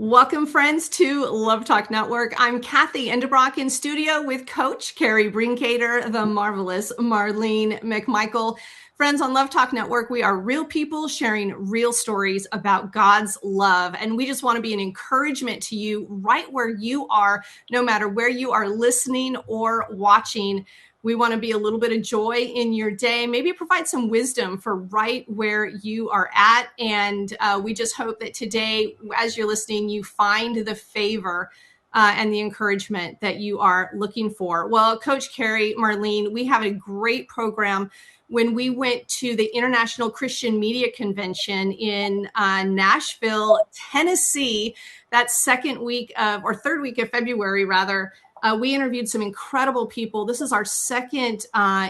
Welcome, friends, to Love Talk Network. I'm Kathy Endebrock in studio with Coach Carrie Brinkater, the marvelous Marlene McMichael. Friends, on Love Talk Network, we are real people sharing real stories about God's love. And we just want to be an encouragement to you right where you are, no matter where you are listening or watching. We want to be a little bit of joy in your day, maybe provide some wisdom for right where you are at. And we just hope that today, as you're listening, you find the favor and the encouragement that you are looking for. Well, Coach Carrie, Marlene, we have a great program. When we went to the International Christian Media Convention in Nashville, Tennessee, that third week of February, rather, we interviewed some incredible people. This is our second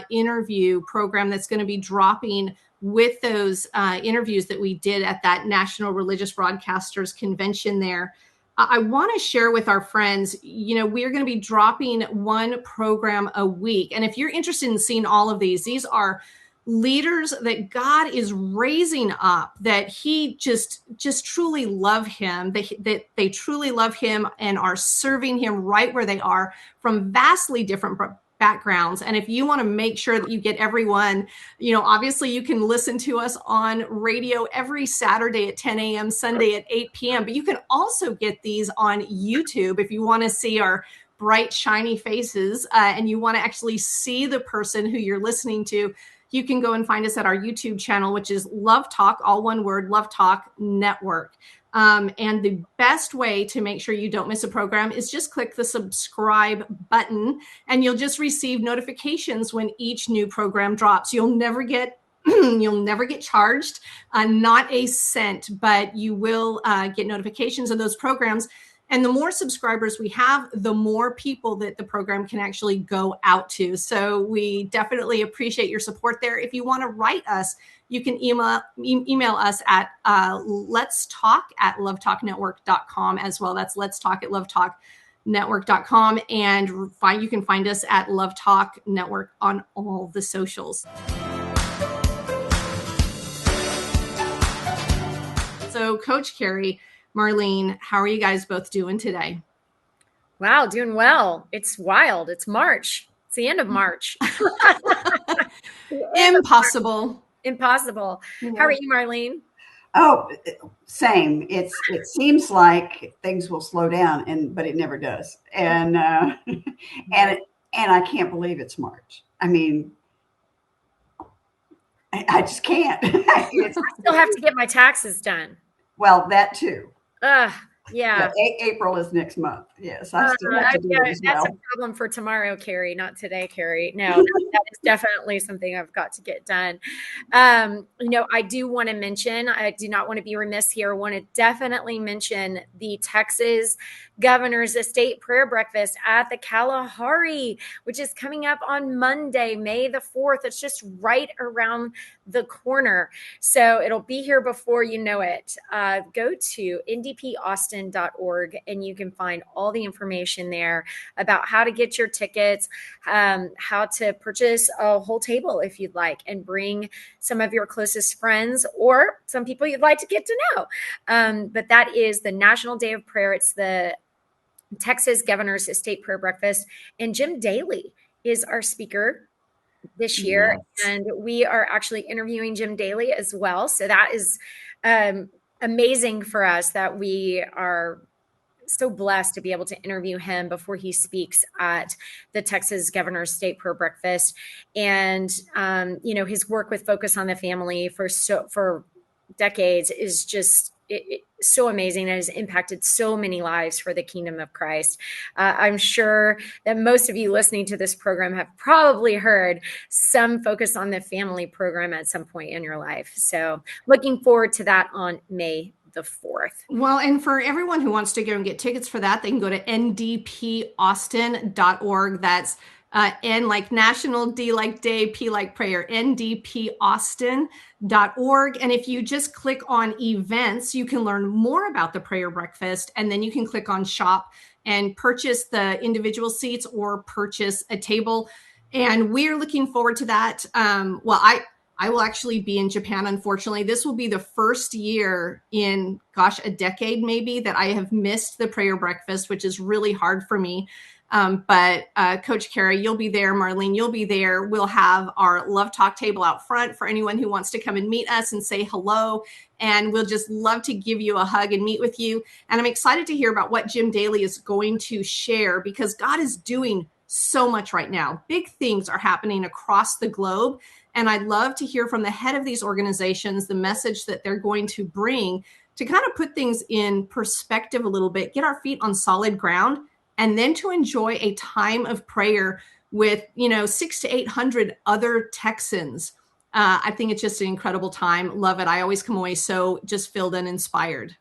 interview program that's going to be dropping with those interviews that we did at that National Religious Broadcasters Convention there. I want to share with our friends, we are going to be dropping one program a week. And if you're interested in seeing all of these are leaders that God is raising up, that he just truly love him, that they truly love him and are serving him right where they are, from vastly different backgrounds. And if you want to make sure that you get everyone, obviously you can listen to us on radio every Saturday at 10 a.m., Sunday at 8 p.m., but you can also get these on YouTube if you want to see our bright, shiny faces and you want to actually see the person who you're listening to. You can go and find us at our YouTube channel, which is Love Talk, all one word, Love Talk Network. And the best way to make sure you don't miss a program is just click the subscribe button, and you'll just receive notifications when each new program drops. You'll never get charged, not a cent, but you will get notifications of those programs. And the more subscribers we have, the more people that the program can actually go out to. So we definitely appreciate your support there. If you want to write us, you can email us at letstalk@lovetalknetwork.com as well. That's letstalk@lovetalknetwork.com. And you can find us at Love Talk Network on all the socials. So Coach Carrie, Marlene, how are you guys both doing today? Wow, doing well. It's wild. It's March. It's the end of March. Impossible. Impossible. Yeah. How are you, Marlene? Oh, same. It seems like things will slow down, but it never does. And and I can't believe it's March. I mean, I just can't. I still have to get my taxes done. Well, that too. Yeah. April is next month. Yes, I still have to do it as well. That's a problem for tomorrow, Carrie, not today, Carrie. No, that is definitely something I've got to get done. I do want to mention, I do not want to be remiss here. I want to definitely mention the Texas Governor's Estate Prayer Breakfast at the Kalahari, which is coming up on Monday, May the 4th. It's just right around the corner. So it'll be here before you know it. Go to ndpaustin.org and you can find all the information there about how to get your tickets, how to purchase a whole table if you'd like, and bring some of your closest friends or some people you'd like to get to know. But that is the National Day of Prayer. It's the Texas Governor's Estate Prayer Breakfast, and Jim Daly is our speaker this year. Yes. And we are actually interviewing Jim Daly as well. So that is amazing for us that we are so blessed to be able to interview him before he speaks at the Texas Governor's State Prayer Breakfast. And, his work with Focus on the Family for decades is just so amazing. It has impacted so many lives for the kingdom of Christ. I'm sure that most of you listening to this program have probably heard some Focus on the Family program at some point in your life. So looking forward to that on May the 4th. Well, and for everyone who wants to go and get tickets for that, they can go to ndpaustin.org. That's N like national, D like day, P like prayer, ndpaustin.org. And if you just click on events, you can learn more about the prayer breakfast, and then you can click on shop and purchase the individual seats or purchase a table. And we're looking forward to that. I will actually be in Japan. Unfortunately, this will be the first year in, a decade maybe, that I have missed the prayer breakfast, which is really hard for me. But Coach Carrie, you'll be there. Marlene, you'll be there. We'll have our Love Talk table out front for anyone who wants to come and meet us and say hello. And we'll just love to give you a hug and meet with you. And I'm excited to hear about what Jim Daly is going to share, because God is doing so much right now. Big things are happening across the globe. And I'd love to hear from the head of these organizations, the message that they're going to bring to kind of put things in perspective a little bit, get our feet on solid ground, and then to enjoy a time of prayer with, 600 to 800 other Texans. I think it's just an incredible time. Love it. I always come away so just filled and inspired.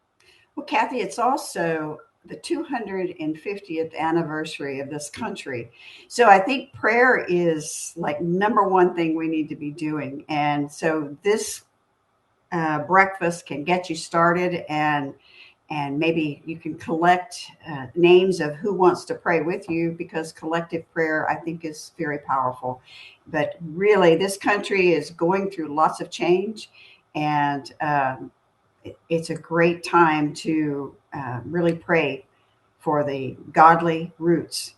Well, Kathy, it's also the 250th anniversary of this country. So I think prayer is like number one thing we need to be doing. And so this breakfast can get you started, and maybe you can collect names of who wants to pray with you, because collective prayer, I think, is very powerful. But really, this country is going through lots of change, and it's a great time to really pray for the godly roots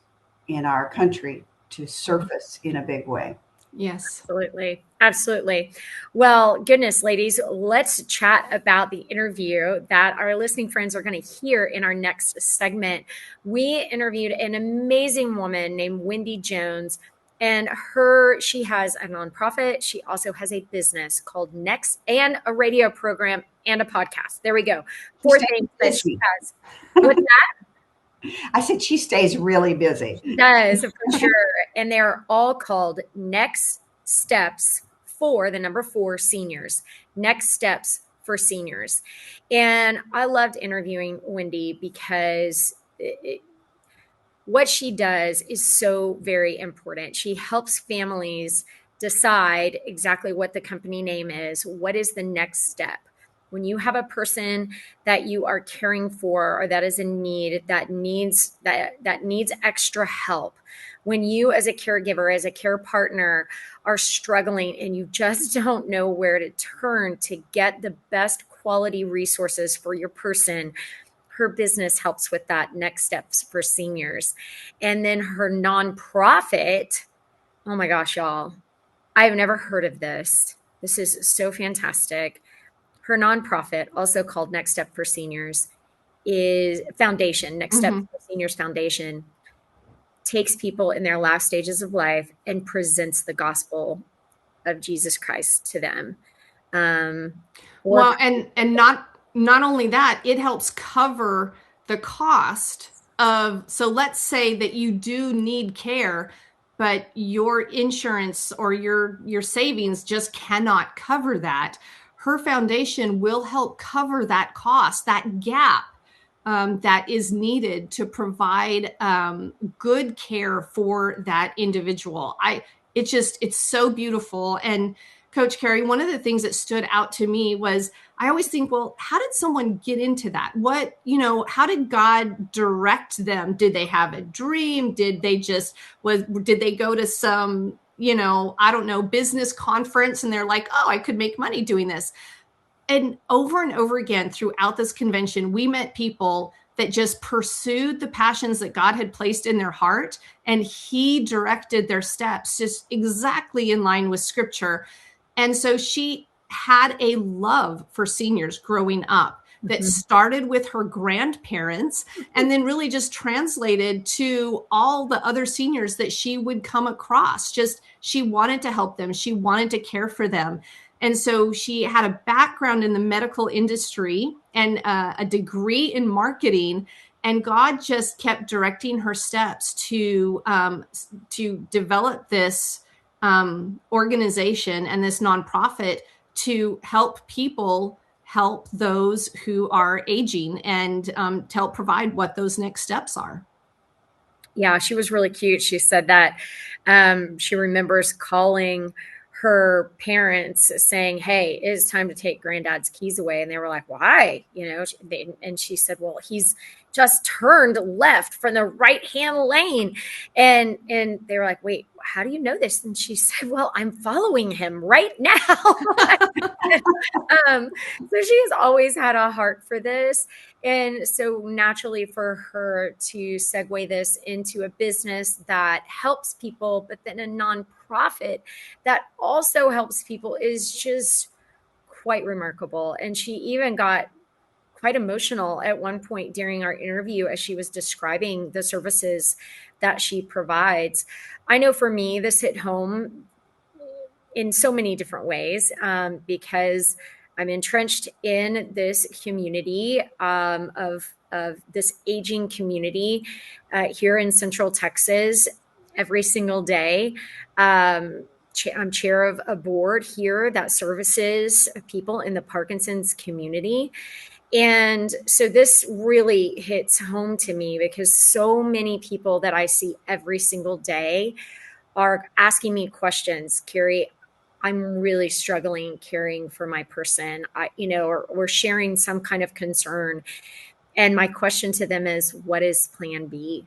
in our country to surface in a big way. Yes. Absolutely. Absolutely. Well, goodness, ladies, let's chat about the interview that our listening friends are going to hear in our next segment. We interviewed an amazing woman named Wendy Jones, and she has a nonprofit. She also has a business called Next, and a radio program and a podcast. There we go. 4 things that she has. What's that? I said she stays really busy. She does, for sure. And they're all called Next Steps for the number 4 seniors. Next Steps for Seniors. And I loved interviewing Wendy because what she does is so very important. She helps families decide exactly what the company name is. What is the next step? When you have a person that you are caring for, or that is in need, that needs extra help, when you as a caregiver, as a care partner, are struggling and you just don't know where to turn to get the best quality resources for your person, her business helps with that. Next Steps for Seniors. And then her nonprofit, oh my gosh, y'all, I've never heard of this. This is so fantastic. Her nonprofit, also called Next Step for Seniors, is foundation. Next Step for Seniors Foundation takes people in their last stages of life and presents the gospel of Jesus Christ to them. Well, and not only that, it helps cover the cost of, so let's say that you do need care, but your insurance or your savings just cannot cover that. Her foundation will help cover that cost, that gap that is needed to provide good care for that individual. It's so beautiful. And Coach Carrie, one of the things that stood out to me was, I always think, well, how did someone get into that? How did God direct them? Did they have a dream? Did they go to some, I don't know, business conference, and they're like, oh, I could make money doing this? And over again throughout this convention, we met people that just pursued the passions that God had placed in their heart, and He directed their steps just exactly in line with Scripture. And so she had a love for seniors growing up that started with her grandparents and then really just translated to all the other seniors that she would come across. She wanted to help them. She wanted to care for them. And so she had a background in the medical industry and a degree in marketing. And God just kept directing her steps to develop this organization and this nonprofit to help people help those who are aging, and to help provide what those next steps are. Yeah, she was really cute. She said that she remembers calling her parents saying, "Hey, it's time to take granddad's keys away." And they were like, "Why?" And she said, "Well, he's just turned left from the right-hand lane." And they were like, "Wait, how do you know this?" And she said, "Well, I'm following him right now." So she has always had a heart for this. And so naturally for her to segue this into a business that helps people, but then a nonprofit that also helps people is just quite remarkable. And she even got quite emotional at one point during our interview as she was describing the services that she provides. I know for me, this hit home in so many different ways because I'm entrenched in this community of this aging community here in Central Texas every single day. I'm chair of a board here that services people in the Parkinson's community. And so this really hits home to me because so many people that I see every single day are asking me questions. Carrie, I'm really struggling caring for my person, or sharing some kind of concern. And my question to them is, what is plan B?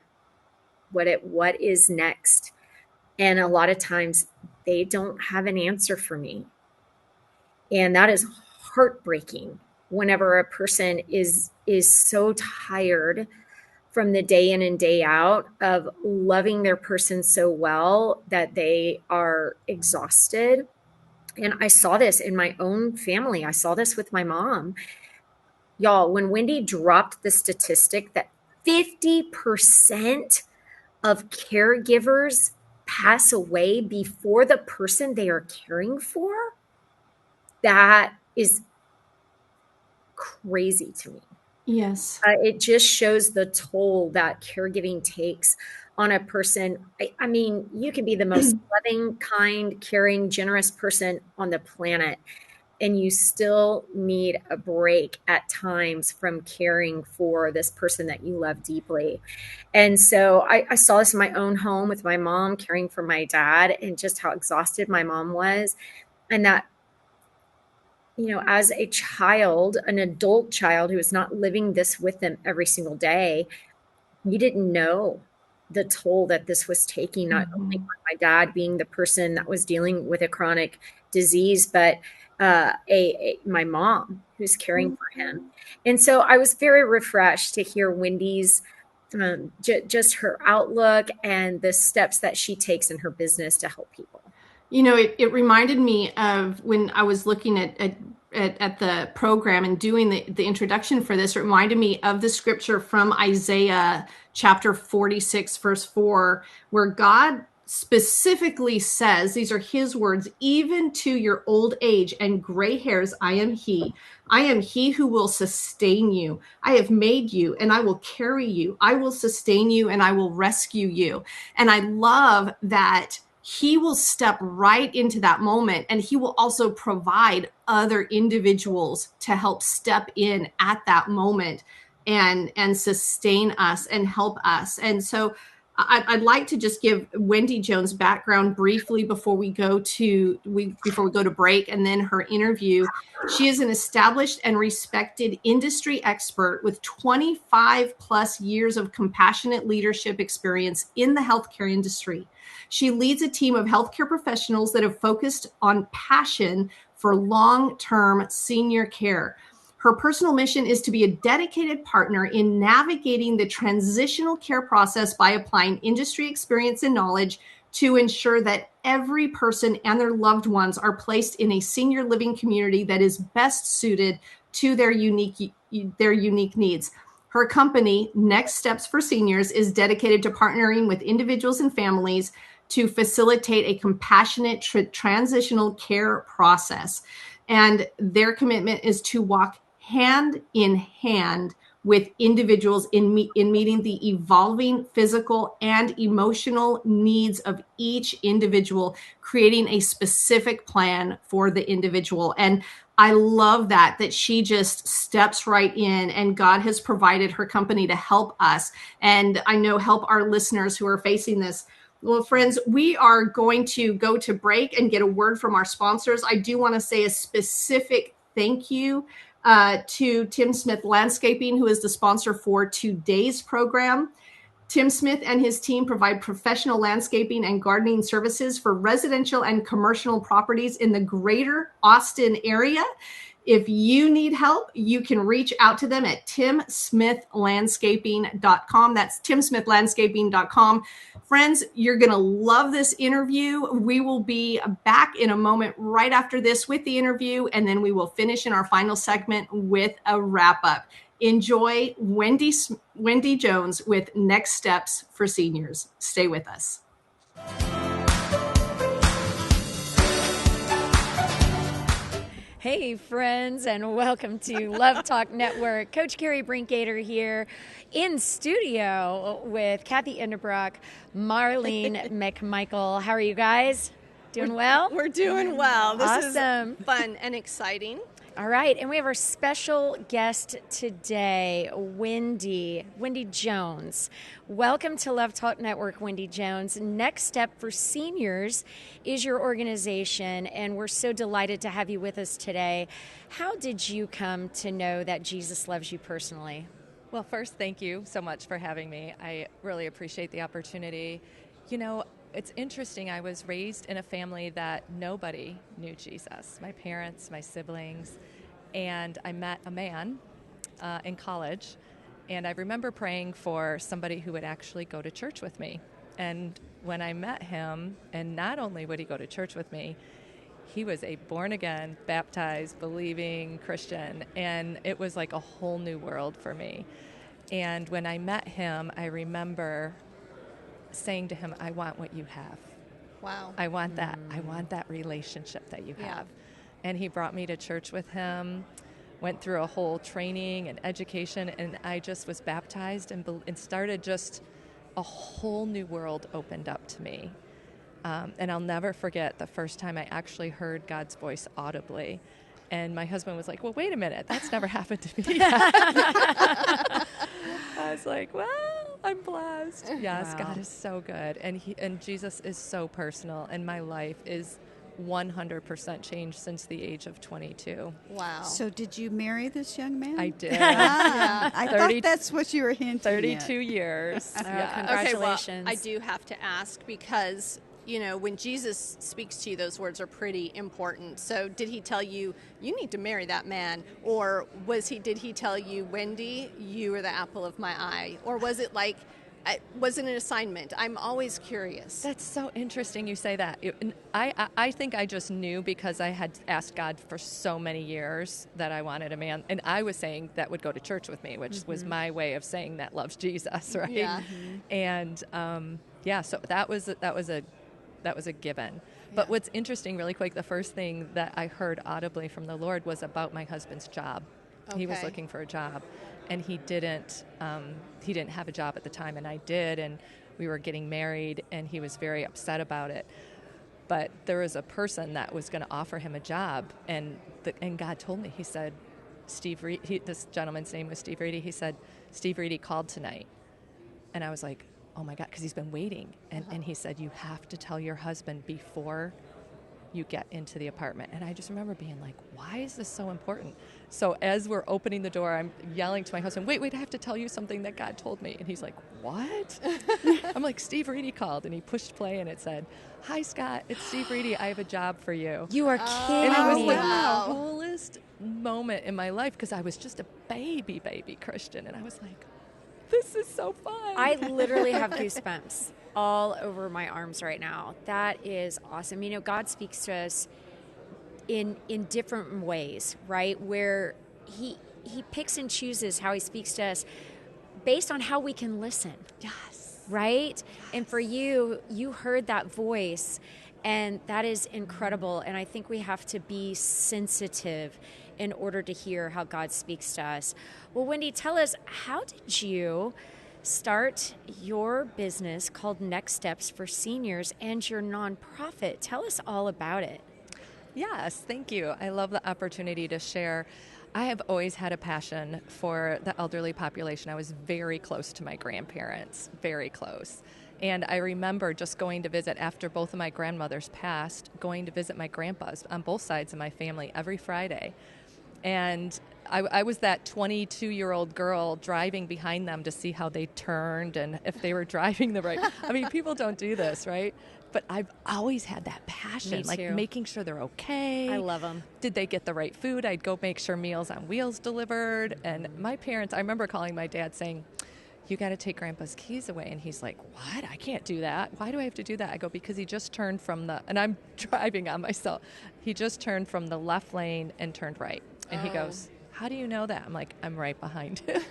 What is next? And a lot of times they don't have an answer for me. And that is heartbreaking whenever a person is so tired from the day in and day out of loving their person so well that they are exhausted. And I saw this in my own family. I saw this with my mom. Y'all, when Wendy dropped the statistic that 50% of caregivers pass away before the person they are caring for, that is crazy to me. Yes. It just shows the toll that caregiving takes on a person. I mean, you can be the most loving, kind, caring, generous person on the planet, and you still need a break at times from caring for this person that you love deeply. And so I saw this in my own home with my mom caring for my dad and just how exhausted my mom was. And that, as a child, an adult child who is not living this with them every single day, you didn't know the toll that this was taking, not only on my dad being the person that was dealing with a chronic disease, but my mom who's caring for him. And so I was very refreshed to hear Wendy's just her outlook and the steps that she takes in her business to help people. It reminded me of when I was looking at the program and doing the introduction for this. It reminded me of the scripture from Isaiah chapter 46, verse 4, where God specifically says, these are his words, even to your old age and gray hairs, I am he who will sustain you. I have made you and I will carry you. I will sustain you and I will rescue you. And I love that he will step right into that moment, and he will also provide other individuals to help step in at that moment and sustain us and help us. And so I'd like to just give Wendy Jones' background briefly before we go to break, and then her interview. She is an established and respected industry expert with 25 plus years of compassionate leadership experience in the healthcare industry. She leads a team of healthcare professionals that have focused on passion for long-term senior care. Her personal mission is to be a dedicated partner in navigating the transitional care process by applying industry experience and knowledge to ensure that every person and their loved ones are placed in a senior living community that is best suited to their unique needs. Her company, Next Steps for Seniors, is dedicated to partnering with individuals and families to facilitate a compassionate transitional care process. And their commitment is to walk hand in hand with individuals in meeting the evolving physical and emotional needs of each individual, creating a specific plan for the individual. And I love that she just steps right in, and God has provided her company to help us. And I know help our listeners who are facing this. Well, friends, we are going to go to break and get a word from our sponsors. I do want to say a specific thank you to Tim Smith Landscaping, who is the sponsor for today's program. Tim Smith and his team provide professional landscaping and gardening services for residential and commercial properties in the greater Austin area. If you need help, you can reach out to them at timsmithlandscaping.com. That's timsmithlandscaping.com. Friends, you're going to love this interview. We will be back in a moment right after this with the interview, and then we will finish in our final segment with a wrap up. Enjoy Wendy Jones with Next Steps for Seniors. Stay with us. Hey, friends, and welcome to Love Talk Network. Coach Carrie Brinkgater here in studio with Kathy Endebrock, Marlene McMichael. How are you guys? Doing well? We're doing well. This awesome. Is fun and exciting. All right, and we have our special guest today, Wendy Jones. Welcome to Love Talk Network, Wendy Jones. Next Step for Seniors is your organization, and we're so delighted to have you with us today. How did you come to know that Jesus loves you personally? Well, first, thank you so much for having me. I really appreciate the opportunity. You know, it's interesting. I was raised in a family that nobody knew Jesus. My parents, my siblings, and I met a man in college, and I remember praying for somebody who would actually go to church with me. And when I met him, and not only would he go to church with me, he was a born-again, baptized, believing Christian, and it was like a whole new world for me. And when I met him, I remember saying to him, I want what you have. Wow. I want that. I want that relationship that you have. And he brought me to church with him, went through a whole training and education, and I just was baptized and started just a whole new world opened up to me. And I'll never forget the first time I actually heard God's voice audibly. And my husband was like, well, wait a minute, that's never happened to me. I was like, well, I'm blessed. Yes, wow. God is so good. And Jesus is so personal. And my life is 100% changed since the age of 22. Wow. So did you marry this young man? I did. I thought that's what you were hinting 32 at. years. Yeah. Okay, Congratulations. well, I do have to ask because, you know, when Jesus speaks to you, those words are pretty important. So did he tell you, you need to marry that man? Or did he tell you, Wendy, you are the apple of my eye? Or was it like, was it an assignment? I'm always curious. That's so interesting you say that. I think I just knew because I had asked God for so many years that I wanted a man. And I was saying that would go to church with me, which was my way of saying that loves Jesus, right? Yeah. And so that was a given. But what's interesting, really quick, the first thing that I heard audibly from the Lord was about my husband's job. Okay. He was looking for a job, and he didn't have a job at the time, and I did, and we were getting married, and he was very upset about it. But there was a person that was going to offer him a job, and God told me, he said, Steve Reedy, this gentleman's name was Steve Reedy, he said, Steve Reedy called tonight. And I was like, oh my God, because he's been waiting. And he said, you have to tell your husband before you get into the apartment. And I just remember being like, why is this so important? So as we're opening the door, I'm yelling to my husband, wait, I have to tell you something that God told me. And he's like, what? I'm like, Steve Reedy called. And he pushed play and it said, hi, Scott, it's Steve Reedy. I have a job for you. You are kidding And it was me. like the coolest moment in my life because I was just a baby Christian. And I was like, this is so fun. I literally have goosebumps all over my arms right now. That is awesome. You know, God speaks to us in different ways, right? Where he picks and chooses how he speaks to us based on how we can listen. Yes. Right? Yes. And for you heard that voice, and that is incredible. And I think we have to be sensitive in order to hear how God speaks to us. Well, Wendy, tell us, how did you start your business called Next Steps for Seniors and your nonprofit? Tell us all about it. Yes, thank you. I love the opportunity to share. I have always had a passion for the elderly population. I was very close to my grandparents, very close. And I remember just going to visit after both of my grandmothers passed, going to visit my grandpas on both sides of my family every Friday. And I was that 22-year-old girl driving behind them to see how they turned and if they were driving the right. I mean, people don't do this, right? But I've always had that passion, like making sure they're okay. I love them. Did they get the right food? I'd go make sure Meals on Wheels delivered. And my parents, I remember calling my dad saying, you got to take Grandpa's keys away. And he's like, what? I can't do that. Why do I have to do that? I go, because he just turned from and I'm driving on myself. He just turned from the left lane and turned right. And he goes, how do you know that? I'm like, I'm right behind him.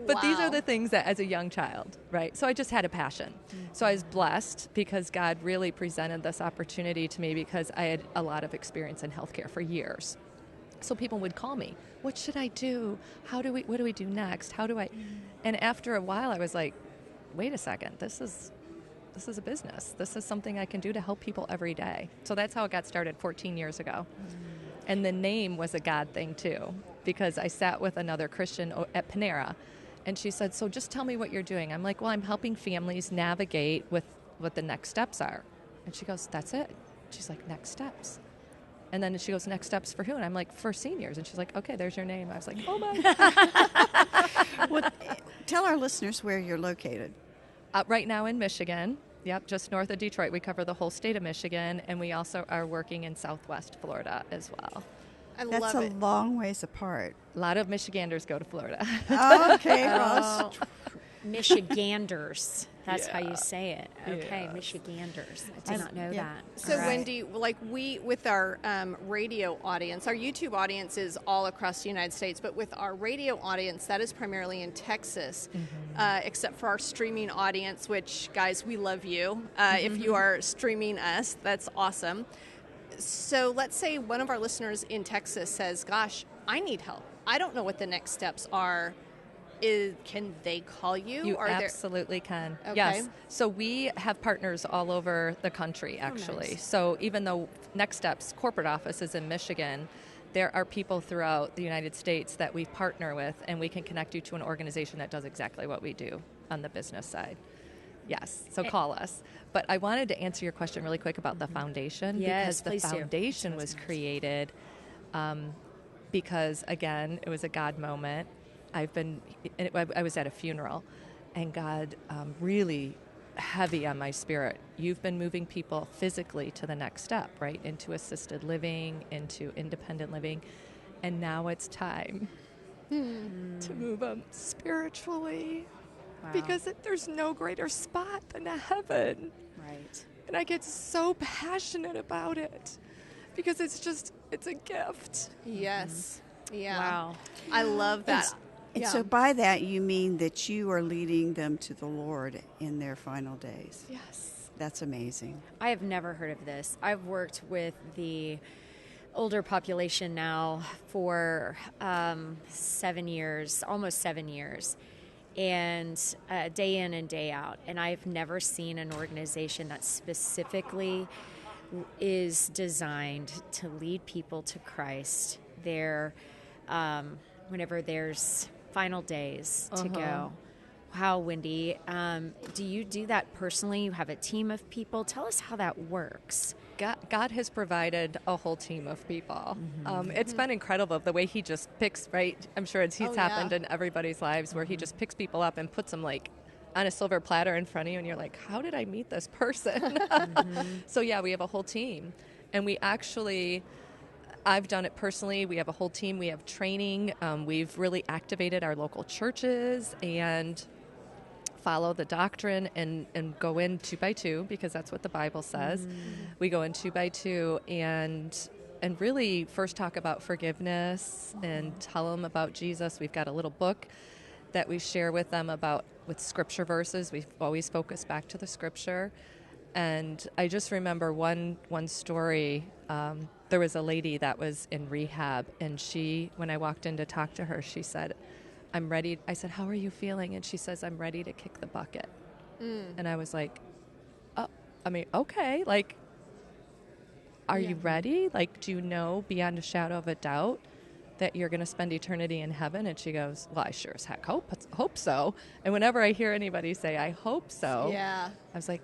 But these are the things that as a young child, right? So I just had a passion. So I was blessed because God really presented this opportunity to me because I had a lot of experience in healthcare for years. So people would call me, what should I do? What do we do next? And after a while I was like, wait a second, this is a business. This is something I can do to help people every day. So that's how it got started 14 years ago. And the name was a God thing too, because I sat with another Christian at Panera, and she said, so just tell me what you're doing. I'm like, well, I'm helping families navigate with what the next steps are. And she goes, that's it. She's like, next steps. And then she goes, next steps for who? And I'm like, for seniors. And she's like, okay, there's your name. I was like, oh my. Well, tell our listeners where you're located. Right now in Michigan. Yep, just north of Detroit. We cover the whole state of Michigan, and we also are working in Southwest Florida as well. That's a long ways apart. A lot of Michiganders go to Florida. Oh, okay. Well, Michiganders. That's how you say it. Okay, Michiganders. I did not know that. So, Wendy, like we, with our radio audience, our YouTube audience is all across the United States, but with our radio audience, that is primarily in Texas, except for our streaming audience, which, guys, we love you. If you are streaming us, that's awesome. So let's say one of our listeners in Texas says, gosh, I need help. I don't know what the next steps are. Can they call you? You absolutely can. Okay. Yes. So we have partners all over the country, actually. Nice. So even though Next Steps corporate office is in Michigan, there are people throughout the United States that we partner with, and we can connect you to an organization that does exactly what we do on the business side. Yes. So call us. But I wanted to answer your question really quick about the foundation. Yes, because the foundation was created because, again, it was a God moment. I was at a funeral, and God really heavy on my spirit. You've been moving people physically to the next step, right? Into assisted living, into independent living. And now it's time to move them spiritually. Wow. Because there's no greater spot than heaven. Right. And I get so passionate about it because it's a gift. Yes. Yeah. Wow. I love that. And so by that, you mean that you are leading them to the Lord in their final days. Yes. That's amazing. I have never heard of this. I've worked with the older population now for 7 years, almost 7 years, and day in and day out. And I've never seen an organization that specifically is designed to lead people to Christ. Whenever there's final days to go. Wow, Wendy. Do you do that personally? You have a team of people. Tell us how that works. God has provided a whole team of people. It's been incredible the way he just picks, right? I'm sure he's happened in everybody's lives where he just picks people up and puts them like on a silver platter in front of you, and you're like, how did I meet this person? So yeah, we have a whole team. And we actually... I've done it personally. We have a whole team. We have training. We've really activated our local churches and follow the doctrine and go in 2 by 2 because that's what the Bible says. We go in 2 by 2 and really first talk about forgiveness and tell them about Jesus. We've got a little book that we share with them with scripture verses. We've always focused back to the scripture. And I just remember one story. There was a lady that was in rehab, and when I walked in to talk to her, she said, I'm ready. I said, how are you feeling? And she says, I'm ready to kick the bucket. And I was like, okay. Like, are you ready? Like, do you know beyond a shadow of a doubt that you're going to spend eternity in heaven? And she goes, well, I sure as heck hope so. And whenever I hear anybody say, I hope so, Yeah. I was like,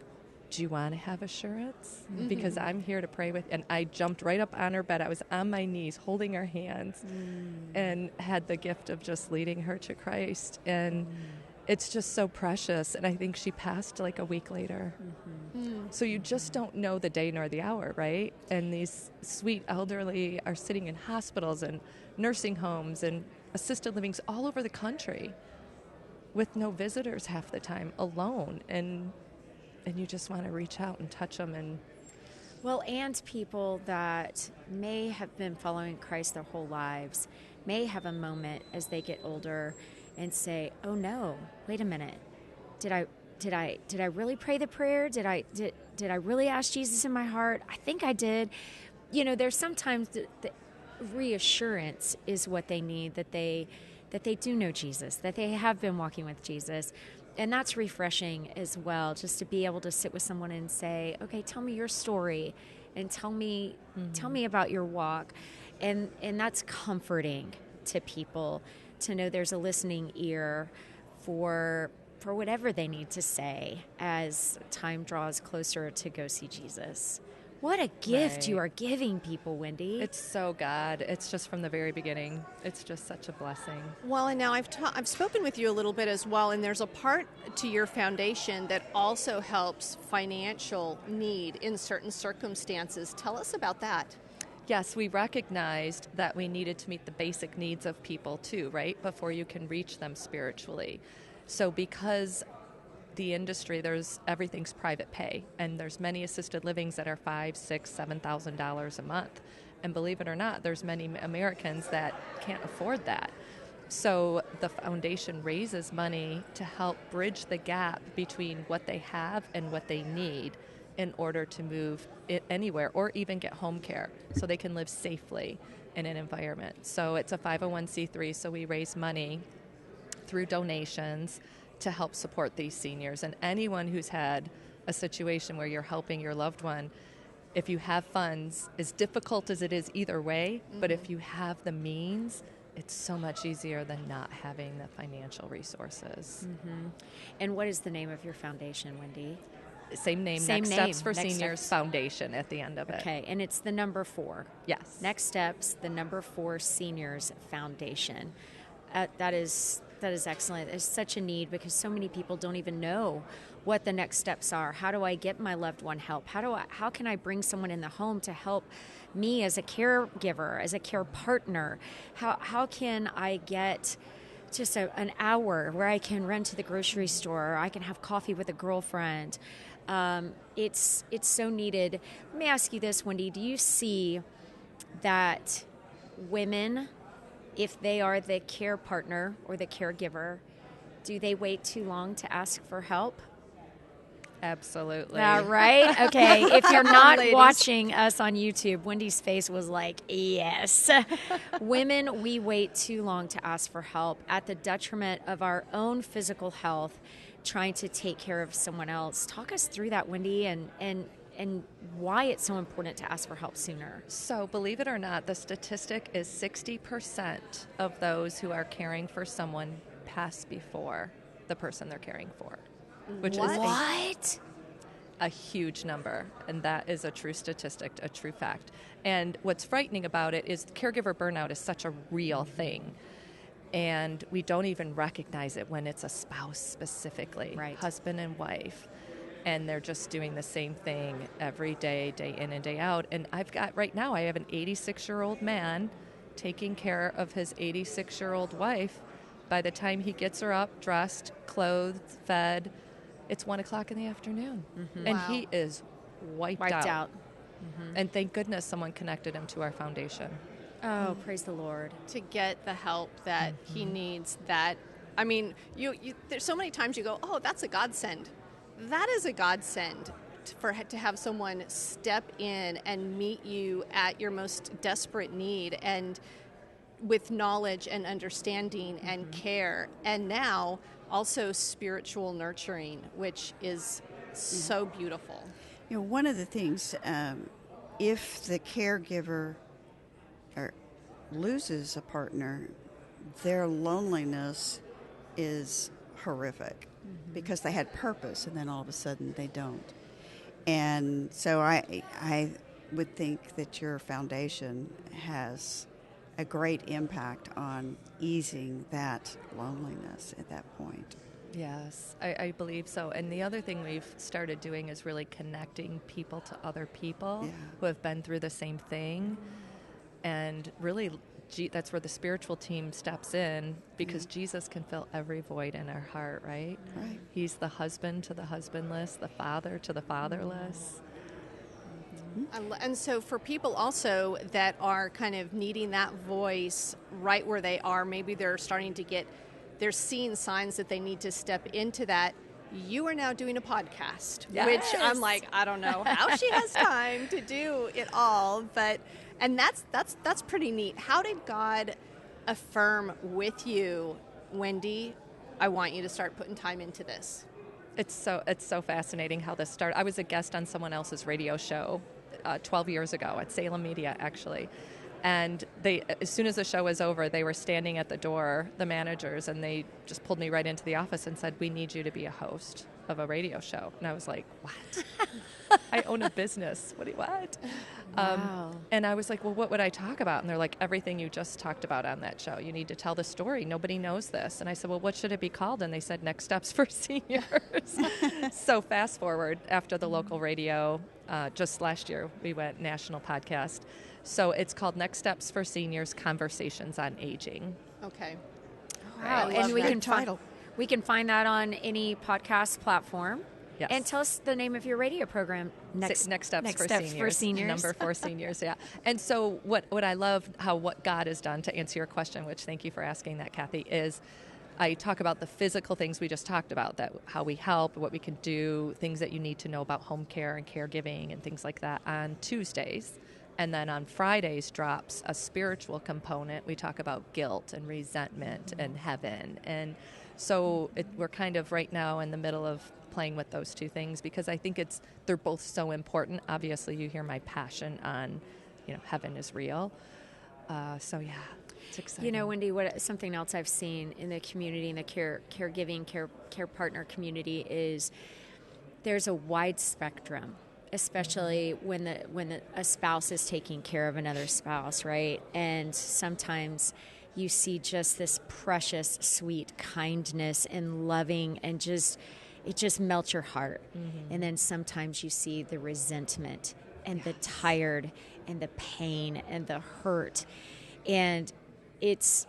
do you want to have assurance? Because I'm here to pray with you. And I jumped right up on her bed. I was on my knees holding her hands and had the gift of just leading her to Christ. And it's just so precious. And I think she passed like a week later. So you just don't know the day nor the hour, right? And these sweet elderly are sitting in hospitals and nursing homes and assisted livings all over the country with no visitors half the time, alone. And you just want to reach out and touch them. And well, and people that may have been following Christ their whole lives may have a moment as they get older and say, oh no, wait a minute. Did I really pray the prayer? Did I really ask Jesus in my heart? I think I did. You know, there's sometimes the reassurance is what they need, that they do know Jesus, that they have been walking with Jesus. And that's refreshing as well, just to be able to sit with someone and say, okay, tell me your story and tell me about your walk. And that's comforting to people to know there's a listening ear for whatever they need to say as time draws closer to go see Jesus. What a gift you are giving people, Wendy. it's so God. It's just from the very beginning. It's just such a blessing. Well, and now I've spoken with you a little bit as well, and there's a part to your foundation that also helps financial need in certain circumstances. Tell us about that. Yes, we recognized that we needed to meet the basic needs of people too, right? Before you can reach them spiritually. So because the industry, everything's private pay, and there's many assisted livings that are $5,000, $6,000, $7,000 a month. And believe it or not, there's many Americans that can't afford that. So the foundation raises money to help bridge the gap between what they have and what they need in order to move it anywhere or even get home care so they can live safely in an environment. So it's a 501c3, so we raise money through donations to help support these seniors. And anyone who's had a situation where you're helping your loved one, if you have funds, as difficult as it is either way, but if you have the means, it's so much easier than not having the financial resources. And what is the name of your foundation, Wendy? Same name, Same Next name, Steps for Next Seniors Steps. Foundation at the end of it. Okay, and it's the number 4. Yes. Next Steps, the number 4 Seniors Foundation. That is excellent. There's such a need because so many people don't even know what the next steps are. How do I get my loved one help? How can I bring someone in the home to help me as a caregiver, as a care partner? How can I get just an hour where I can run to the grocery store, or I can have coffee with a girlfriend? It's so needed. Let me ask you this, Wendy. Do you see that women, if they are the care partner or the caregiver, do they wait too long to ask for help? Absolutely. Right? Okay. If you're not Ladies. watching us on YouTube, Wendy's face was like, yes. Women, we wait too long to ask for help at the detriment of our own physical health, trying to take care of someone else. Talk us through that, Wendy, and why it's so important to ask for help sooner. So believe it or not, the statistic is 60% of those who are caring for someone pass before the person they're caring for, which is a huge number. And that is a true statistic, a true fact. And what's frightening about it is caregiver burnout is such a real thing. And we don't even recognize it when it's a spouse specifically, Right. husband and wife. And they're just doing the same thing every day, day in and day out. And I have an 86-year-old man taking care of his 86-year-old wife. By the time he gets her up, dressed, clothed, fed, it's 1 o'clock in the afternoon. And Wow. he is wiped out. Mm-hmm. And thank goodness someone connected him to our foundation. Oh, praise the Lord. To get the help that he needs. That, I mean, you there's so many times you go, oh, that's a godsend. That is a godsend to have someone step in and meet you at your most desperate need, and with knowledge and understanding and care, and now also spiritual nurturing, which is so beautiful. You know, one of the things, if the caregiver or loses a partner, their loneliness is horrific because they had purpose and then all of a sudden they don't. And so I would think that your foundation has a great impact on easing that loneliness at that point. Yes, I believe so. And the other thing we've started doing is really connecting people to other people who have been through the same thing. And really, that's where the spiritual team steps in, because Jesus can fill every void in our heart, right? Right. He's the husband to the husbandless, the father to the fatherless. And so for people also that are kind of needing that voice right where they are, maybe they're seeing signs that they need to step into that. You are now doing a podcast, which I'm like, I don't know how she has time to do it all, and that's pretty neat. How did God affirm with you, Wendy, I want you to start putting time into this? It's so fascinating how this started. I was a guest on someone else's radio show 12 years ago at Salem Media, actually. And as soon as the show was over, they were standing at the door, the managers, and they just pulled me right into the office and said, "We need you to be a host of a radio show." And I was like, "What? I own a business. What? Wow. And I was like, "Well, what would I talk about?" And they're like, "Everything you just talked about on that show. You need to tell the story. Nobody knows this." And I said, "Well, what should it be called?" And they said, "Next Steps for Seniors." So fast forward, after the local radio, just last year, we went national podcast. So it's called Next Steps for Seniors, Conversations on Aging. Okay. Wow. And we can find that on any podcast platform. Yes. And tell us the name of your radio program. Next Steps for Seniors. Seniors. Number 4 seniors, yeah. And so what I love, what God has done, to answer your question, which thank you for asking that, Kathy, is I talk about the physical things we just talked about, that how we help, what we can do, things that you need to know about home care and caregiving and things like that on Tuesdays. And then on Fridays drops a spiritual component. We talk about guilt and resentment and heaven. And so we're kind of right now in the middle of playing with those two things, because I think they're both so important. Obviously, you hear my passion on, heaven is real. So yeah, it's exciting. Wendy, something else I've seen in the community, in the caregiving, care partner community, is there's a wide spectrum, especially when a spouse is taking care of another spouse, right? And sometimes you see just this precious, sweet kindness and loving, and it just melts your heart. Mm-hmm. And then sometimes you see the resentment and the tired and the pain and the hurt. And it's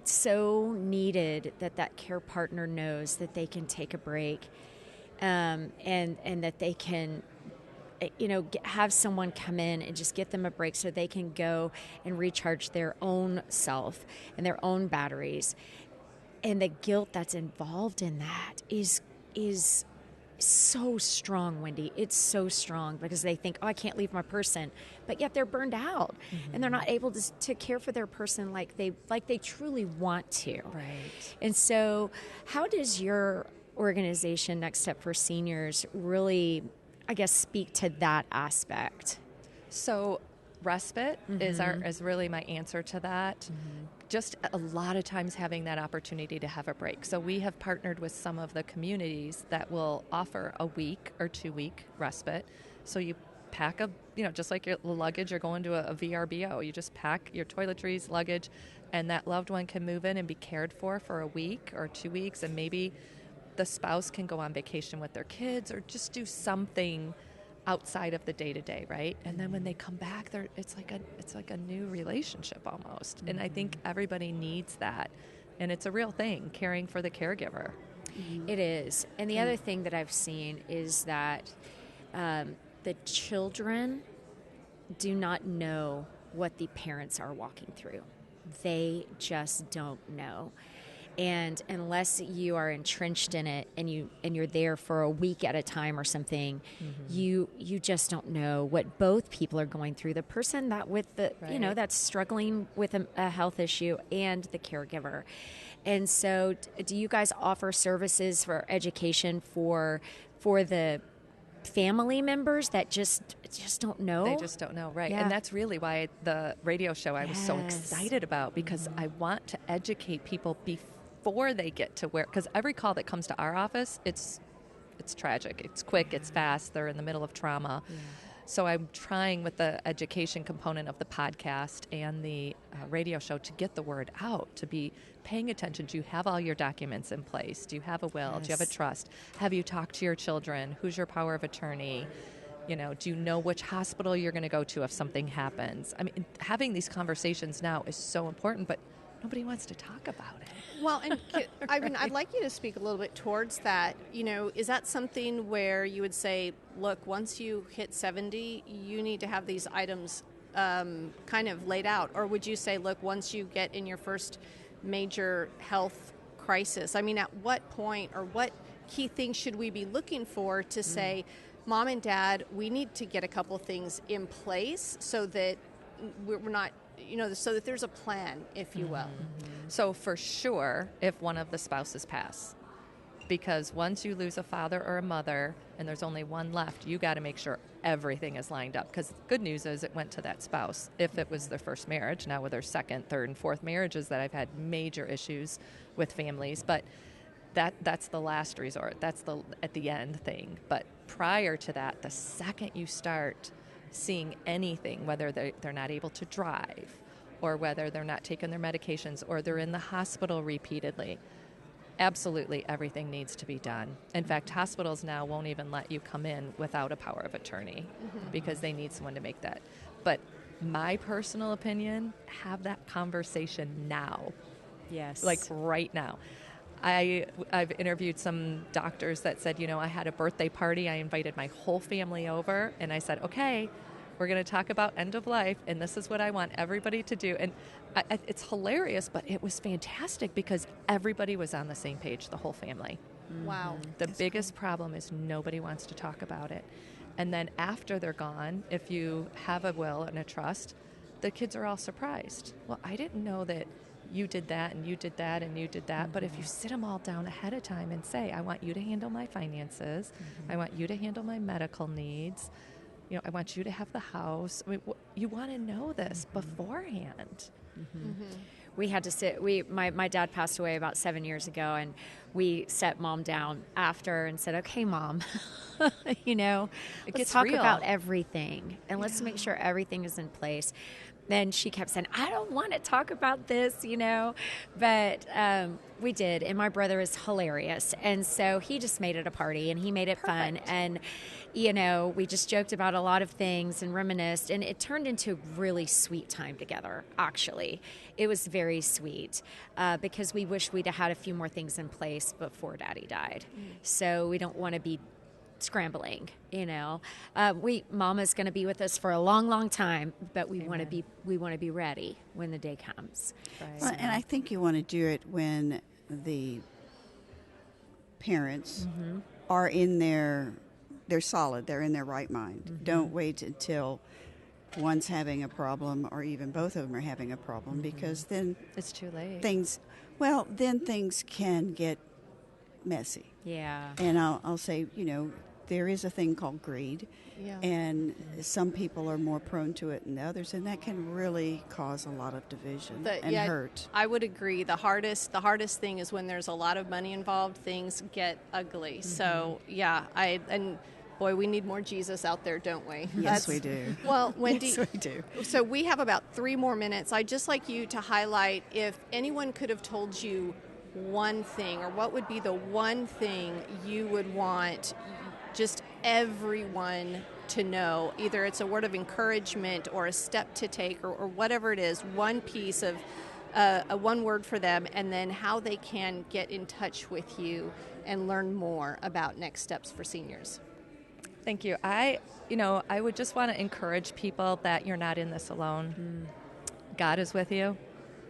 so needed that care partner knows that they can take a break, and that they can, have someone come in and just get them a break so they can go and recharge their own self and their own batteries. And the guilt that's involved in that is so strong, Wendy. It's so strong, because they think, I can't leave my person, but yet they're burned out, and they're not able to care for their person like they truly want to. Right. And so how does your organization, Next Step for Seniors, really, I guess, speak to that aspect? So respite is really my answer to that. Mm-hmm. Just a lot of times having that opportunity to have a break. So we have partnered with some of the communities that will offer a week or 2 week respite. So you pack just like your luggage, you're going to a VRBO, you just pack your toiletries, luggage, and that loved one can move in and be cared for a week or 2 weeks, and maybe the spouse can go on vacation with their kids or just do something outside of the day-to-day, right? And then when they come back, it's like a new relationship almost. Mm-hmm. And I think everybody needs that. And it's a real thing, caring for the caregiver. Mm-hmm. It is. And the other thing that I've seen is that the children do not know what the parents are walking through. They just don't know. And unless you are entrenched in it and you're there for a week at a time or something, you just don't know what both people are going through. The person that's struggling with a health issue, and the caregiver. And so, do you guys offer services for education for the family members that just don't know. They just don't know, right? Yeah. And that's really why the radio show I was so Yes. excited about, because I want to educate people before they get to where, because every call that comes to our office, it's tragic. It's quick, it's fast, they're in the middle of trauma. Yeah. So I'm trying with the education component of the podcast and the radio show to get the word out, to be paying attention. Do you have all your documents in place? Do you have a will? Yes. Do you have a trust? Have you talked to your children? Who's your power of attorney? You know, do you know which hospital you're going to go to if something happens? I mean, having these conversations now is so important, but nobody wants to talk about it. Well, and Ivan, I'd like you to speak a little bit towards that. You know, is that something where you would say, look, once you hit 70, you need to have these items kind of laid out? Or would you say, look, once you get in your first major health crisis, I mean, at what point or what key things should we be looking for to say, Mom and Dad, we need to get a couple things in place so that we're not, you know, so that there's a plan, if you will. So for sure, if one of the spouses pass, because once you lose a father or a mother and there's only one left, you got to make sure everything is lined up. Because the good news is it went to that spouse. If it was their first marriage, now with their second, third, and fourth marriages that I've had major issues with families, but that's the last resort. That's the at the end thing. But prior to that, the second you start seeing anything, whether they're not able to drive, or whether they're not taking their medications, or they're in the hospital repeatedly, absolutely everything needs to be done. In fact, hospitals now won't even let you come in without a power of attorney because they need someone to make that. But my personal opinion, have that conversation now. Yes. Like right now. I've interviewed some doctors that said, you know, I had a birthday party. I invited my whole family over, and I said, okay, we're going to talk about end of life, and this is what I want everybody to do. And it's hilarious, but it was fantastic because everybody was on the same page, the whole family. Wow. The biggest problem is nobody wants to talk about it. And then after they're gone, if you have a will and a trust, the kids are all surprised. Well, I didn't know that you did that and you did that and you did that. But if you sit them all down ahead of time and say, I want you to handle my finances, I want you to handle my medical needs, you know, I want you to have the house. I mean, you want to know this beforehand. We had to sit. My dad passed away about 7 years ago, and we set Mom down after and said, "Okay, Mom, you know, let's gets talk real. about everything, and let's make sure everything is in place." Then she kept saying, "I don't want to talk about this," you know, but we did. And my brother is hilarious, and so he just made it a party, and he made it fun, and you know, we just joked about a lot of things and reminisced, and it turned into a really sweet time together. Actually, it was very sweet because we wish we'd have had a few more things in place before Daddy died. So we don't want to be scrambling, you know. Mama's going to be with us for a long, long time, but we want to be ready when the day comes. Right. Well, and I think you want to do it when the parents are they're solid, they're in their right mind. Don't wait until one's having a problem or even both of them are having a problem, because then It's too late. things can get messy. Yeah. And I'll say, you know, there is a thing called greed, and some people are more prone to it than others, and that can really cause a lot of division and hurt. I would agree. The hardest thing is when there's a lot of money involved, things get ugly. So boy, we need more Jesus out there, don't we? Yes, we do. Well, Wendy, Yes, we do. So we have about 3 more minutes. I'd just like you to highlight, if anyone could have told you one thing, or what would be the one thing you would want just everyone to know. Either it's a word of encouragement or a step to take, or whatever it is, one piece of one word for them, and then how they can get in touch with you and learn more about next steps for seniors. Thank you. I would just want to encourage people that you're not in this alone. God is with you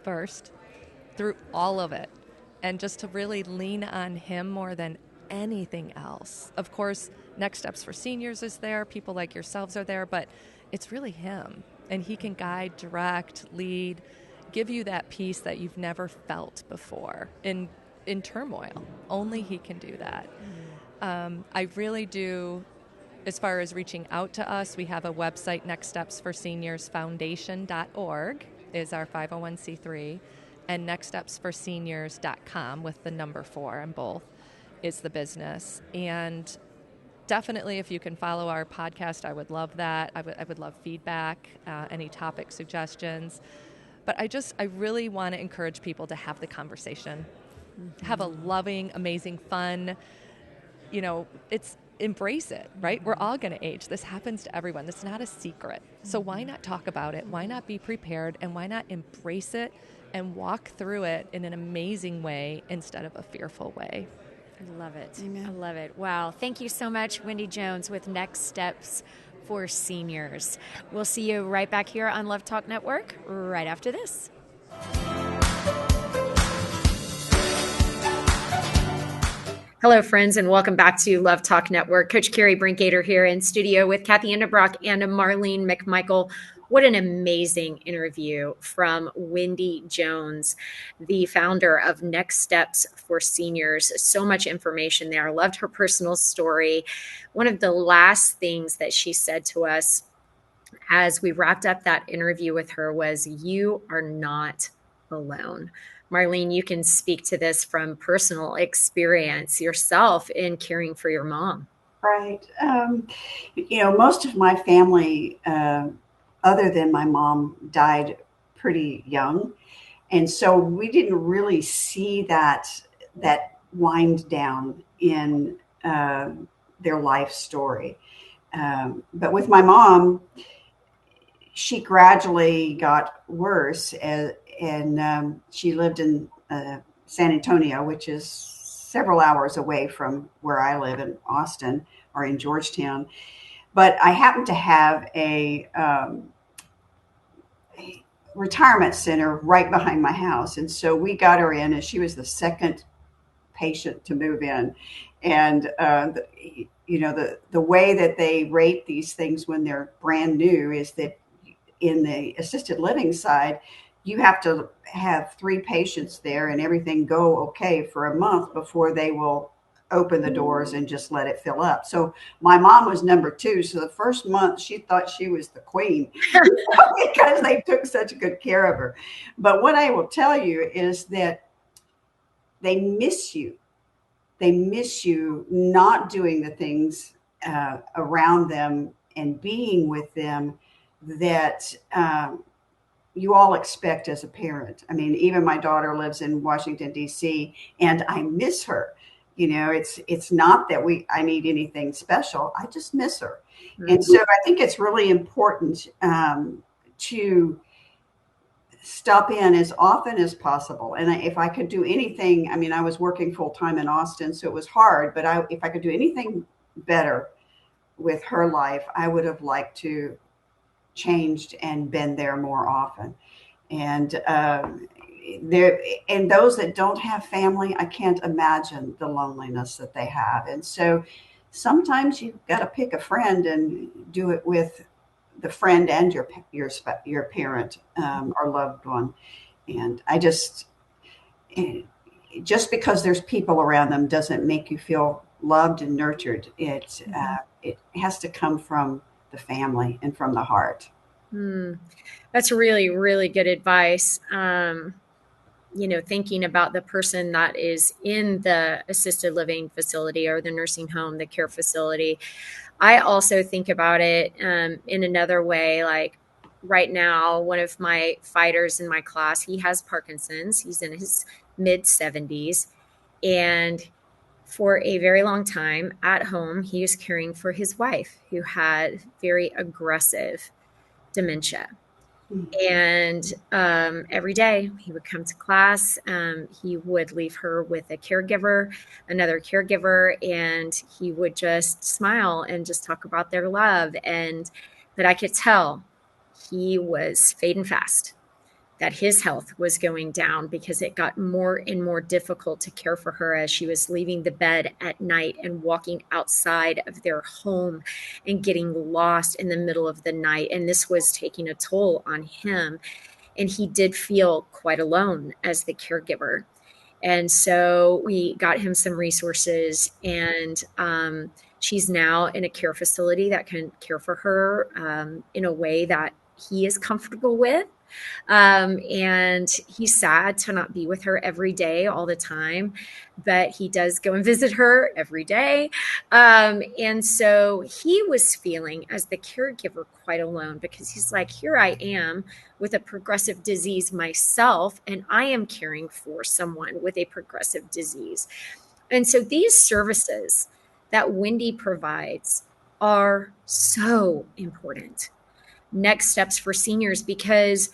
first through all of it, and just to really lean on Him more than anything else. Of course, Next Steps for Seniors is there. People like yourselves are there, but it's really Him, and He can guide, direct, lead, give you that peace that you've never felt before in turmoil. Only He can do that. I really do as far as reaching out to us, we have a website, nextstepsforseniors.foundation.org is our 501c3, and nextstepsforseniors.com with the number 4 and both is the business. And definitely, if you can follow our podcast, I would love that. I would love feedback, any topic suggestions. But I really want to encourage people to have the conversation, have a loving, amazing, fun, it's embrace it, right? We're all going to age. This happens to everyone. This is not a secret. So why not talk about it? Why not be prepared? And why not embrace it and walk through it in an amazing way instead of a fearful way? I love it. Amen. I love it. Wow. Thank you so much, Wendy Jones with Next Steps for Seniors. We'll see you right back here on Love Talk Network right after this. Hello, friends, and welcome back to Love Talk Network. Coach Carrie Brinkater here in studio with Kathy Endebrock and Marlene McMichael. What an amazing interview from Wendy Jones, the founder of Next Steps for Seniors. So much information there. I loved her personal story. One of the last things that she said to us as we wrapped up that interview with her was, "You are not alone." Marlene, you can speak to this from personal experience yourself in caring for your mom. Right. Most of my family, other than my mom, died pretty young. And so we didn't really see that wind down in their life story. But with my mom, she gradually got worse, and she lived in San Antonio, which is several hours away from where I live in Austin or in Georgetown. But I happened to have a retirement center right behind my house. And so we got her in, and she was the second patient to move in. And, the way that they rate these things when they're brand new is that in the assisted living side, you have to have 3 patients there and everything go okay for a month before they will open the doors and just let it fill up. So my mom was number 2. So the first month she thought she was the queen because they took such good care of her. But what I will tell you is that they miss you. They miss you not doing the things around them and being with them that you all expect as a parent. I mean, even my daughter lives in Washington, D.C., and I miss her. It's not that I need anything special. I just miss her. Mm-hmm. And so I think it's really important to stop in as often as possible. And if I could do anything, I was working full time in Austin, so it was hard, but if I could do anything better with her life, I would have liked to changed and been there more often. And those that don't have family, I can't imagine the loneliness that they have. And so sometimes you've got to pick a friend and do it with the friend and your parent or loved one. And just because there's people around them doesn't make you feel loved and nurtured. It has to come from the family and from the heart. That's really, really good advice. Thinking about the person that is in the assisted living facility or the nursing home, the care facility. I also think about it in another way. Like right now, one of my fighters in my class, he has Parkinson's. He's in his mid 70s. And for a very long time at home, he was caring for his wife who had very aggressive dementia. And every day he would come to class, he would leave her with another caregiver, and he would just smile and just talk about their love. But I could tell he was fading fast, that his health was going down because it got more and more difficult to care for her as she was leaving the bed at night and walking outside of their home and getting lost in the middle of the night. And this was taking a toll on him. And he did feel quite alone as the caregiver. And so we got him some resources, and She's now in a care facility that can care for her in a way that he is comfortable with. And he's sad to not be with her every day all the time, but he does go and visit her every day. And so he was feeling, as the caregiver, quite alone, because he's like, here I am with a progressive disease myself, and I am caring for someone with a progressive disease. And so these services that Wendy provides are so important next steps for seniors, because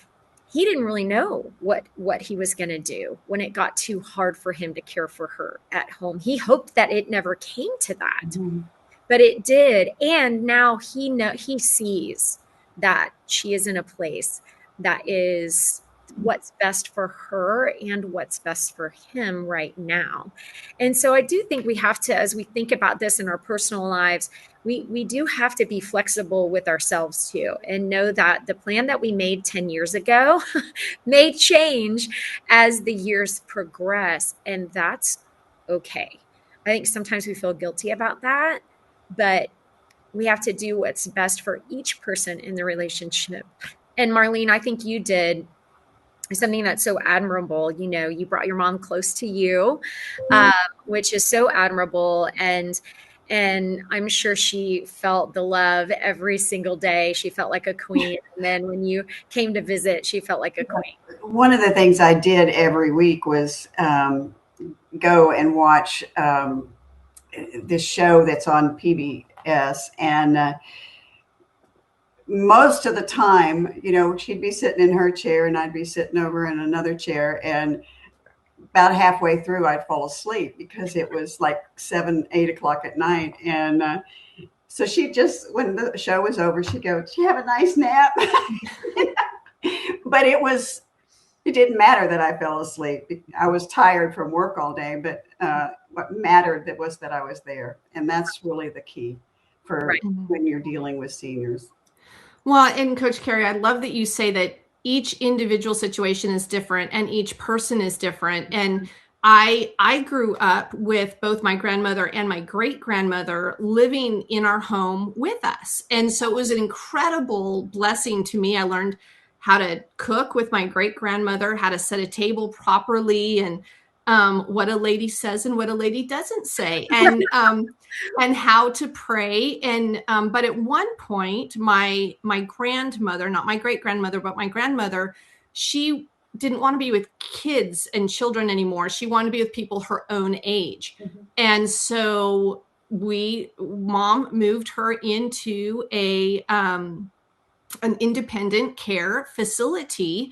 he didn't really know what he was going to do when it got too hard for him to care for her at home. He hoped that it never came to that, but it did. And now he sees that she is in a place that is what's best for her and what's best for him right now. And so I do think we have to, as we think about this in our personal lives, we do have to be flexible with ourselves too, and know that the plan that we made 10 years ago may change as the years progress. And that's okay. I think sometimes we feel guilty about that, but we have to do what's best for each person in the relationship. And Marlene, I think you did something that's so admirable. You know, you brought your mom close to you, which is so admirable. And I'm sure she felt the love every single day. She felt like a queen. And then when you came to visit, she felt like a queen. One of the things I did every week was go and watch this show that's on PBS. And most of the time, you know, she'd be sitting in her chair and I'd be sitting over in another chair. And about halfway through, I'd fall asleep because it was like 7, 8 o'clock at night. And so she just, when the show was over, she'd go, "Did you have a nice nap?" But it didn't matter that I fell asleep. I was tired from work all day, but what mattered was that I was there. And that's really the key for when you're dealing with seniors. Well, and Coach Carrie, I love that you say that each individual situation is different and each person is different. And I grew up with both my grandmother and my great grandmother living in our home with us. And so it was an incredible blessing to me. I learned how to cook with my great grandmother, how to set a table properly, and what a lady says and what a lady doesn't say, and how to pray. And but at one point, my grandmother, not my great grandmother, but my grandmother, she didn't want to be with kids and children anymore. She wanted to be with people her own age. And so mom moved her into an independent care facility.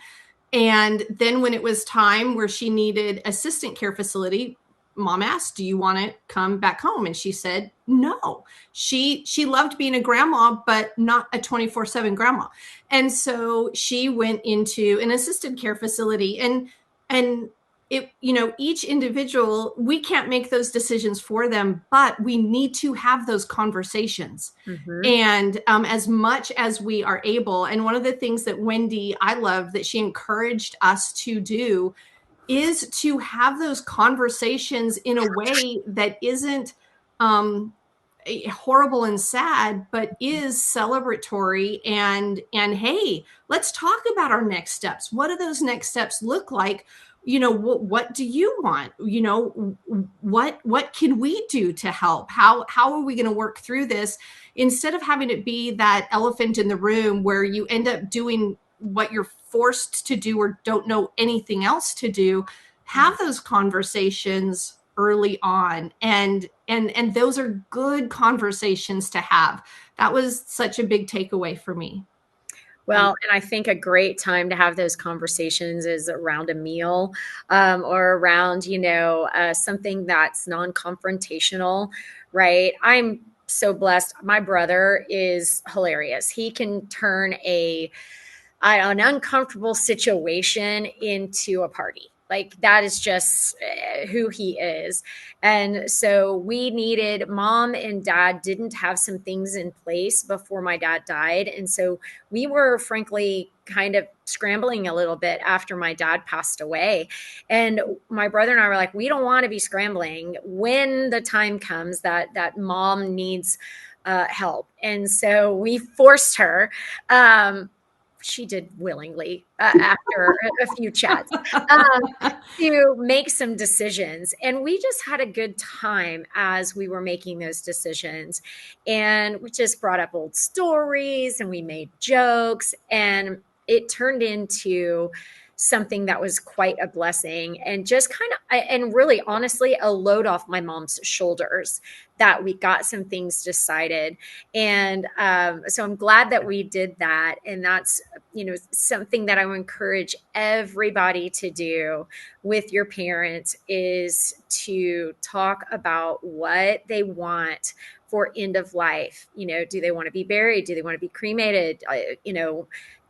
And then when it was time where she needed assistant care facility, mom asked, "Do you want to come back home?" And she said no. She loved being a grandma, but not a 24/7 grandma. And so she went into an assisted care facility. And it, you know, each individual, we can't make those decisions for them, but we need to have those conversations. And as much as we are able. And one of the things that Wendy, I love that she encouraged us to do, is to have those conversations in a way that isn't horrible and sad, but is celebratory. And hey, let's talk about our next steps. What do those next steps look like? You know, what do you want? You know, what can we do to help? How are we going to work through this, instead of having it be that elephant in the room where you end up doing what you're forced to do or don't know anything else to do? Have those conversations early on, and those are good conversations to have. That was such a big takeaway for me. Well, and I think a great time to have those conversations is around a meal, or around, you know, something that's non-confrontational, right? I'm so blessed. My brother is hilarious. He can turn an uncomfortable situation into a party. Like that is just who he is. And so we needed, mom and dad didn't have some things in place before my dad died. And so we were frankly kind of scrambling a little bit after my dad passed away. And my brother and I were like, we don't want to be scrambling when the time comes that mom needs help. And so we forced her. She did willingly after a few chats to make some decisions. And we just had a good time as we were making those decisions. And we just brought up old stories and we made jokes. And it turned into something that was quite a blessing and just kind of, and really honestly, a load off my mom's shoulders that we got some things decided. And so I'm glad that we did that. And that's, something that I would encourage everybody to do with your parents is to talk about what they want for end of life. Do they want to be buried? Do they want to be cremated?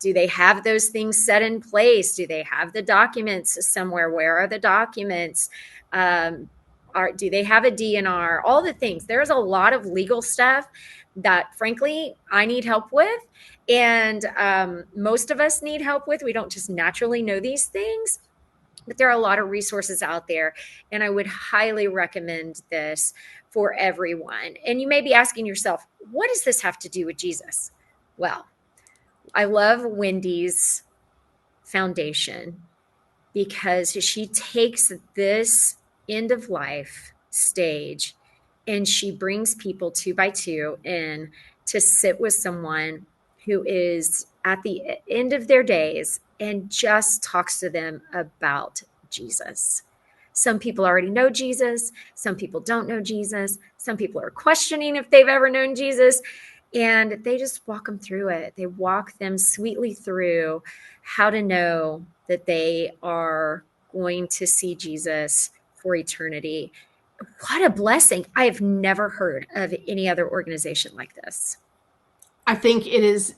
Do they have those things set in place? Do they have the documents somewhere? Where are the documents? Do they have a DNR? All the things. There's a lot of legal stuff that, frankly, I need help with. And most of us need help with. We don't just naturally know these things. But there are a lot of resources out there. And I would highly recommend this for everyone. And you may be asking yourself, what does this have to do with Jesus? Well, I love Wendy's foundation because she takes this end of life stage and she brings people 2 by 2 in to sit with someone who is at the end of their days and just talks to them about Jesus. Some people already know Jesus. Some people don't know Jesus. Some people are questioning if they've ever known Jesus. And they just walk them through it. They walk them sweetly through how to know that they are going to see Jesus for eternity. What a blessing. I have never heard of any other organization like this. I think it is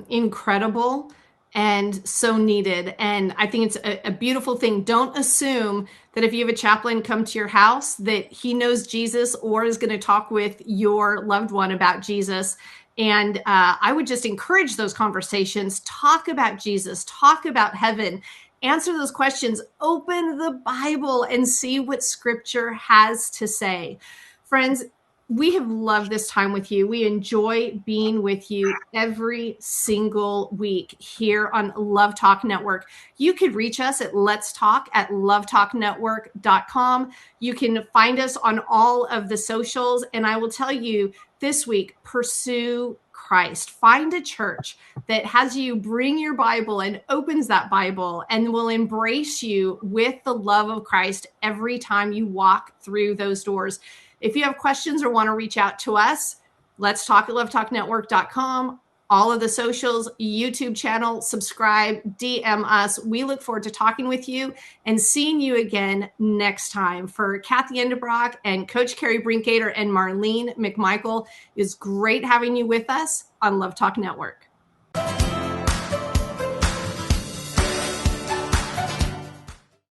incredible and so needed. And I think it's a beautiful thing. Don't assume that if you have a chaplain come to your house that he knows Jesus or is going to talk with your loved one about Jesus. And I would just encourage those conversations. Talk about Jesus, talk about heaven, answer those questions, open the Bible and see what scripture has to say. Friends, we have loved this time with you. We enjoy being with you every single week here on Love Talk Network. You could reach us at letstalk@lovetalknetwork.com. You can find us on all of the socials. And I will tell you this week, pursue Christ. Find a church that has you bring your Bible and opens that Bible and will embrace you with the love of Christ every time you walk through those doors. If you have questions or want to reach out to us, let's talk at lovetalknetwork.com, all of the socials, YouTube channel, subscribe, DM us. We look forward to talking with you and seeing you again next time. For Kathy Endebrock and Coach Carrie Brinkater and Marlene McMichael, it's great having you with us on Love Talk Network.